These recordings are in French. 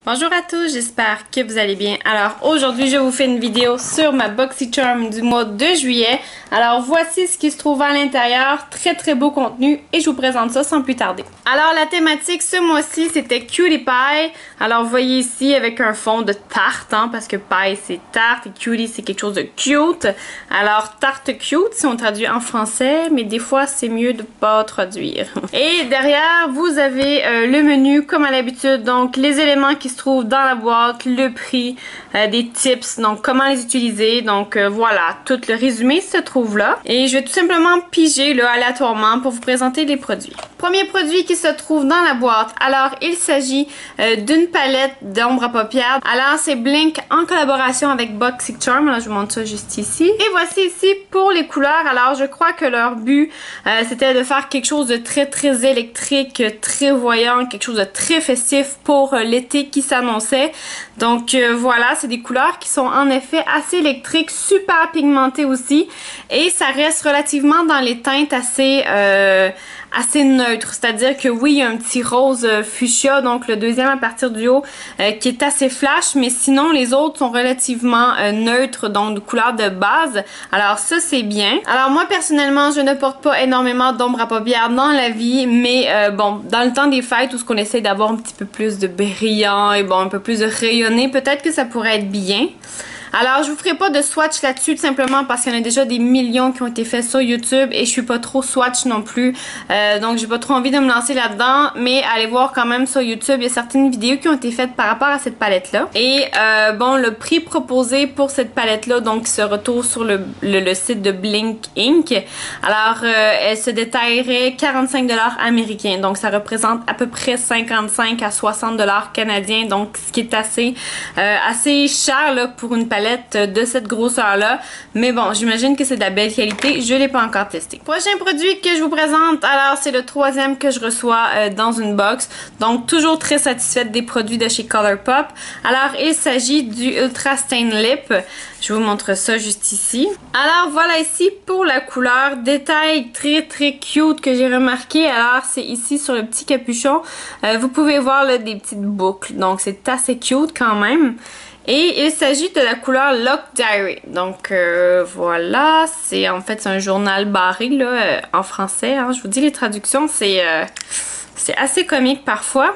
Bonjour à tous, j'espère que vous allez bien. Alors aujourd'hui je vous fais une vidéo sur ma BoxyCharm du mois de juillet. Alors voici ce qui se trouve à l'intérieur, très beau contenu et je vous présente ça sans plus tarder. Alors la thématique ce mois-ci c'était Cutie Pie. Alors vous voyez ici avec un fond de tarte, parce que pie c'est tarte et cutie c'est quelque chose de cute. Alors tarte cute si on traduit en français, mais des fois c'est mieux de pas traduire. Et derrière vous avez le menu comme à l'habitude, donc les éléments qui se trouvent dans la boîte, le prix, des tips, donc comment les utiliser. Donc voilà, tout le résumé se trouve là. Et je vais tout simplement piger là, aléatoirement pour vous présenter les produits. Premier produit qui se trouve dans la boîte. Alors il s'agit d'une palette d'ombre à paupières. Alors c'est Blink en collaboration avec BoxyCharm. Alors je vous montre ça juste ici. Et voici ici pour les couleurs. Alors je crois que leur but c'était de faire quelque chose de très électrique, très voyant, quelque chose de très festif pour l'été qui s'annonçait. Donc voilà, c'est des couleurs qui sont en effet assez électriques, super pigmentées aussi. Et ça reste relativement dans les teintes assez neutre, c'est-à-dire que oui, il y a un petit rose fuchsia, donc le deuxième à partir du haut, qui est assez flash, mais sinon les autres sont relativement neutres, donc de couleur de base. Alors ça c'est bien. Alors moi personnellement, je ne porte pas énormément d'ombre à paupières dans la vie, mais bon, dans le temps des fêtes où ce qu'on essaie d'avoir un petit peu plus de brillant et bon, un peu plus de rayonné, peut-être que ça pourrait être bien. Alors, je vous ferai pas de swatch là-dessus tout simplement parce qu'il y en a déjà des millions qui ont été faits sur YouTube et je suis pas trop swatch non plus. Donc, j'ai pas trop envie de me lancer là-dedans. Mais allez voir quand même sur YouTube, il y a certaines vidéos qui ont été faites par rapport à cette palette-là. Et bon, le prix proposé pour cette palette-là, donc, se retrouve sur le site de Blink Inc. Alors, elle se détaillerait 45$ américains. Donc, ça représente à peu près 55 à 60$ canadiens. Donc, ce qui est assez cher là, pour une palette de cette grosseur là, mais bon, j'imagine que c'est de la belle qualité. Je l'ai pas encore testé. Prochain produit que je vous présente, alors c'est le troisième que je reçois dans une box, donc toujours très satisfaite des produits de chez Colourpop. Alors il s'agit du Ultra Stain Lip. Je vous montre ça juste ici. Alors voilà ici pour la couleur, détail très cute que j'ai remarqué. Alors c'est ici sur le petit capuchon, vous pouvez voir là, des petites boucles, donc c'est assez cute quand même. Et il s'agit de la couleur Lock Diary. Donc voilà, c'est en fait un journal barré là, en français. Je vous dis les traductions, c'est assez comique parfois.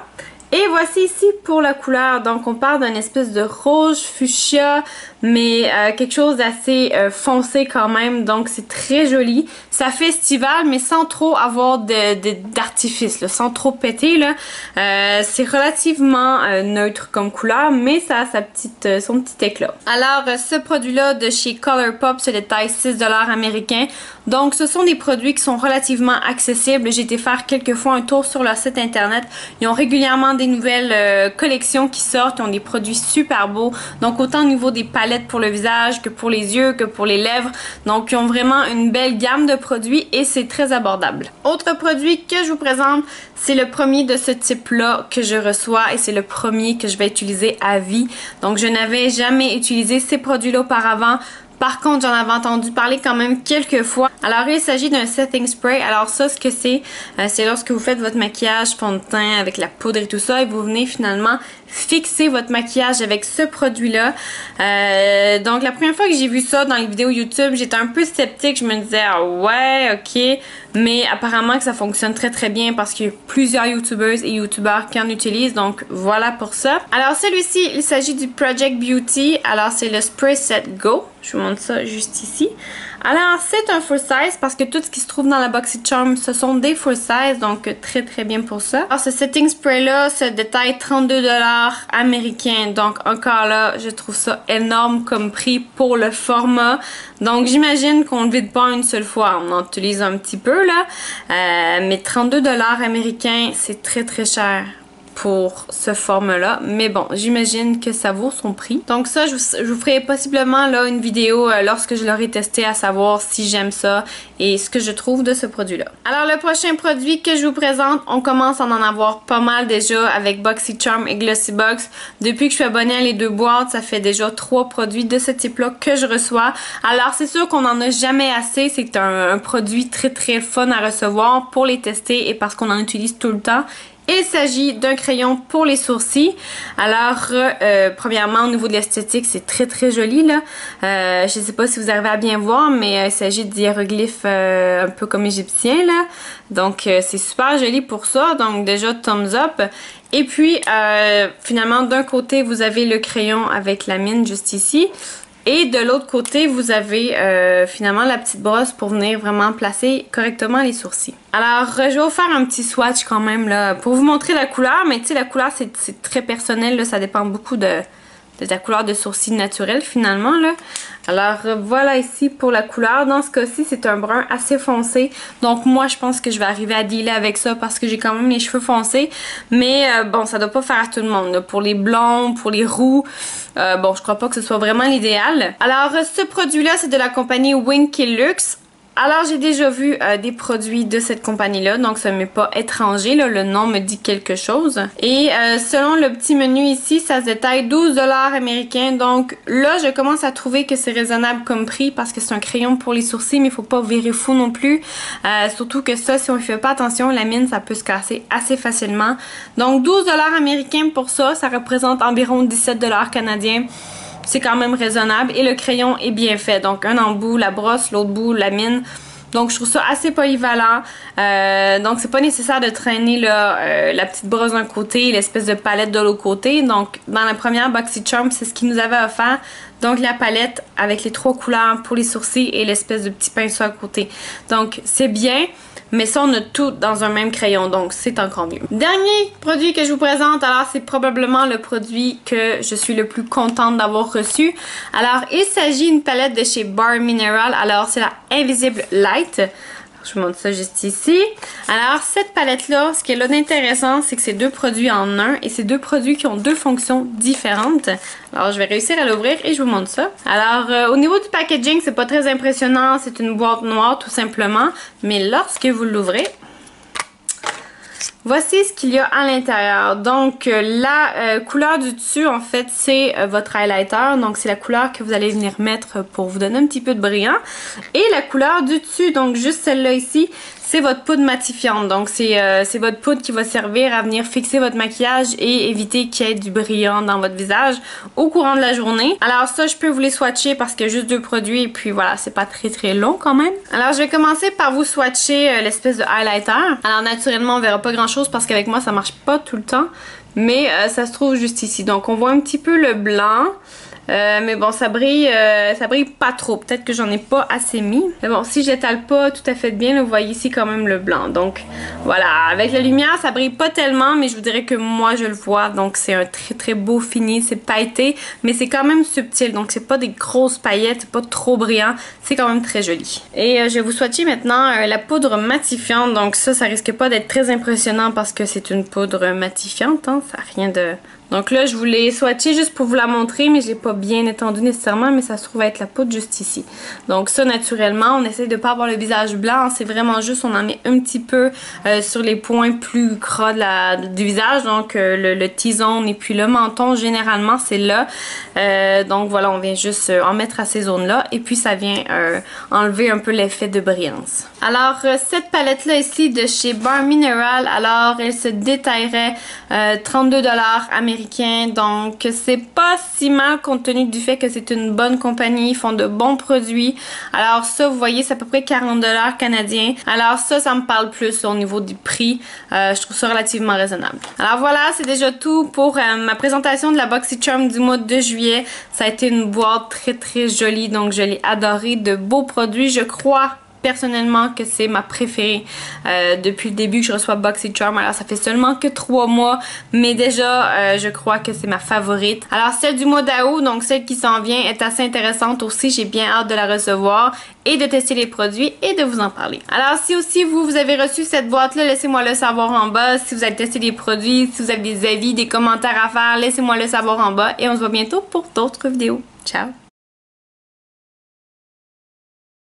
Et voici ici pour la couleur, donc on parle d'une espèce de rouge fuchsia, mais quelque chose d'assez foncé quand même, donc c'est très joli. Ça fait estival, mais sans trop avoir d'artifice, sans trop péter. C'est relativement neutre comme couleur, mais ça a son petit éclat. Alors ce produit-là de chez Colourpop se détaille 6$ américains, donc ce sont des produits qui sont relativement accessibles. J'ai été faire quelques fois un tour sur leur site internet, ils ont régulièrement des nouvelles collections qui sortent, ils ont des produits super beaux, donc autant au niveau des palettes pour le visage que pour les yeux, que pour les lèvres, donc ils ont vraiment une belle gamme de produits et c'est très abordable. Autre produit que je vous présente, c'est le premier de ce type là que je reçois et c'est le premier que je vais utiliser à vie, donc je n'avais jamais utilisé ces produits là auparavant. Par contre, j'en avais entendu parler quand même quelques fois. Alors, il s'agit d'un setting spray. Alors ça, ce que c'est lorsque vous faites votre maquillage fond de teint avec la poudre et tout ça et vous venez finalement fixer votre maquillage avec ce produit-là. Donc, la première fois que j'ai vu ça dans les vidéos YouTube, j'étais un peu sceptique. Je me disais, ah ouais, ok. Mais apparemment que ça fonctionne très bien parce qu'il y a plusieurs YouTubeuses et YouTubeurs qui en utilisent. Donc, voilà pour ça. Alors, celui-ci, il s'agit du Project Beauty. Alors, c'est le Spray Set Go. Je vous montre ça juste ici. Alors, c'est un full size parce que tout ce qui se trouve dans la BoxyCharm, ce sont des full size, donc très bien pour ça. Alors, ce setting spray-là se détaille 32$ américains, donc encore là, je trouve ça énorme comme prix pour le format. Donc, j'imagine qu'on ne le vide pas une seule fois, on en utilise un petit peu là, mais 32$ américains, c'est très cher pour ce format-là. Mais bon, j'imagine que ça vaut son prix. Donc ça, je vous ferai possiblement là une vidéo lorsque je l'aurai testé à savoir si j'aime ça et ce que je trouve de ce produit-là. Alors le prochain produit que je vous présente, on commence à en avoir pas mal déjà avec BoxyCharm et Glossybox. Depuis que je suis abonnée à les deux boîtes, ça fait déjà 3 produits de ce type-là que je reçois. Alors c'est sûr qu'on n'en a jamais assez. C'est un produit très fun à recevoir pour les tester et parce qu'on en utilise tout le temps. Il s'agit d'un crayon pour les sourcils. Alors, premièrement, au niveau de l'esthétique, c'est très très joli là. Je sais pas si vous arrivez à bien voir, mais il s'agit d'hiéroglyphes un peu comme égyptiens là. Donc, c'est super joli pour ça. Donc, déjà, thumbs up. Et puis, finalement, d'un côté, vous avez le crayon avec la mine juste ici. Et de l'autre côté, vous avez finalement la petite brosse pour venir vraiment placer correctement les sourcils. Alors, je vais vous faire un petit swatch quand même là pour vous montrer la couleur. Mais tu sais, la couleur, c'est très personnel, là, ça dépend beaucoup de ta couleur de sourcils naturel finalement là. Alors voilà ici pour la couleur. Dans ce cas-ci, c'est un brun assez foncé. Donc moi, je pense que je vais arriver à dealer avec ça parce que j'ai quand même les cheveux foncés. Mais bon, ça doit pas faire à tout le monde là. Pour les blonds, pour les roux, bon, je crois pas que ce soit vraiment l'idéal. Alors, ce produit-là, c'est de la compagnie Winky Luxe. Alors, j'ai déjà vu des produits de cette compagnie-là, donc ça ne m'est pas étranger, là, le nom me dit quelque chose. Et selon le petit menu ici, ça se détaille 12$ américains, donc là, je commence à trouver que c'est raisonnable comme prix parce que c'est un crayon pour les sourcils, mais il faut pas virer fou non plus. Surtout que ça, si on ne fait pas attention, la mine, ça peut se casser assez facilement. Donc, 12$ américains pour ça, ça représente environ 17$ canadiens. C'est quand même raisonnable et le crayon est bien fait. Donc un bout la brosse, l'autre bout la mine. Donc je trouve ça assez polyvalent. Donc c'est pas nécessaire de traîner là, la petite brosse d'un côté et l'espèce de palette de l'autre côté. Donc dans la première BoxyCharm, c'est ce qu'ils nous avait offert. Donc la palette avec les 3 couleurs pour les sourcils et l'espèce de petit pinceau à côté. Donc c'est bien. Mais ça, on a tout dans un même crayon, donc c'est encore mieux. Dernier produit que je vous présente, alors c'est probablement le produit que je suis le plus contente d'avoir reçu. Alors, il s'agit d'une palette de chez Bare Mineral. Alors, c'est la Invisible Light. Je vous montre ça juste ici. Alors, cette palette-là, ce qui est là d'intéressant, c'est que c'est 2 produits en un et c'est 2 produits qui ont 2 fonctions différentes. Alors, je vais réussir à l'ouvrir et je vous montre ça. Alors, au niveau du packaging, c'est pas très impressionnant. C'est une boîte noire, tout simplement. Mais lorsque vous l'ouvrez, voici ce qu'il y a à l'intérieur. Donc, la couleur du dessus, en fait, c'est votre highlighter. Donc, c'est la couleur que vous allez venir mettre pour vous donner un petit peu de brillant. Et la couleur du dessus, donc juste celle-là ici, c'est votre poudre matifiante. Donc, c'est votre poudre qui va servir à venir fixer votre maquillage et éviter qu'il y ait du brillant dans votre visage au courant de la journée. Alors ça, je peux vous les swatcher parce qu'il y a juste 2 produits et puis voilà, c'est pas très très long quand même. Alors, je vais commencer par vous swatcher l'espèce de highlighter. Alors, naturellement, on verra pas grand-chose parce qu'avec moi, ça marche pas tout le temps. Mais ça se trouve juste ici. Donc, on voit un petit peu le blanc. Mais bon, ça brille pas trop. Peut-être que j'en ai pas assez mis. Mais bon, si j'étale pas tout à fait bien, vous voyez ici quand même le blanc. Donc voilà, avec la lumière, ça brille pas tellement, mais je vous dirais que moi je le vois. Donc c'est un très très beau fini. C'est pailleté, mais c'est quand même subtil. Donc c'est pas des grosses paillettes, c'est pas trop brillant. C'est quand même très joli. Et je vais vous swatcher maintenant la poudre matifiante. Donc ça risque pas d'être très impressionnant parce que c'est une poudre matifiante. Hein, ça n'a rien de... Donc là, je vous l'ai swatché juste pour vous la montrer, mais je l'ai pas bien étendue nécessairement, mais ça se trouve être la poudre juste ici. Donc ça, naturellement, on essaie de pas avoir le visage blanc, c'est vraiment juste, on en met un petit peu sur les points plus gras du visage, donc le T-zone et puis le menton, généralement, c'est là. Donc voilà, on vient juste en mettre à ces zones-là, et puis ça vient enlever un peu l'effet de brillance. Alors, cette palette-là ici de chez Bare Mineral, alors elle se détaillerait 32$ américains, donc c'est pas si mal compte tenu du fait que c'est une bonne compagnie, ils font de bons produits. Alors ça, vous voyez, c'est à peu près 40$ canadiens. Alors ça me parle plus là, au niveau du prix. Je trouve ça relativement raisonnable. Alors voilà, c'est déjà tout pour ma présentation de la BoxyCharm du mois de juillet. Ça a été une boîte très très jolie, donc je l'ai adorée, de beaux produits, je crois personnellement que c'est ma préférée depuis le début que je reçois BoxyCharm. Alors ça fait seulement que 3 mois, mais déjà je crois que c'est ma favorite. Alors celle du mois d'août, donc celle qui s'en vient, est assez intéressante aussi. J'ai bien hâte de la recevoir et de tester les produits et de vous en parler. Alors si aussi vous avez reçu cette boîte-là, laissez-moi le savoir en bas. Si vous avez testé les produits, si vous avez des avis, des commentaires à faire, laissez-moi le savoir en bas et on se voit bientôt pour d'autres vidéos. Ciao!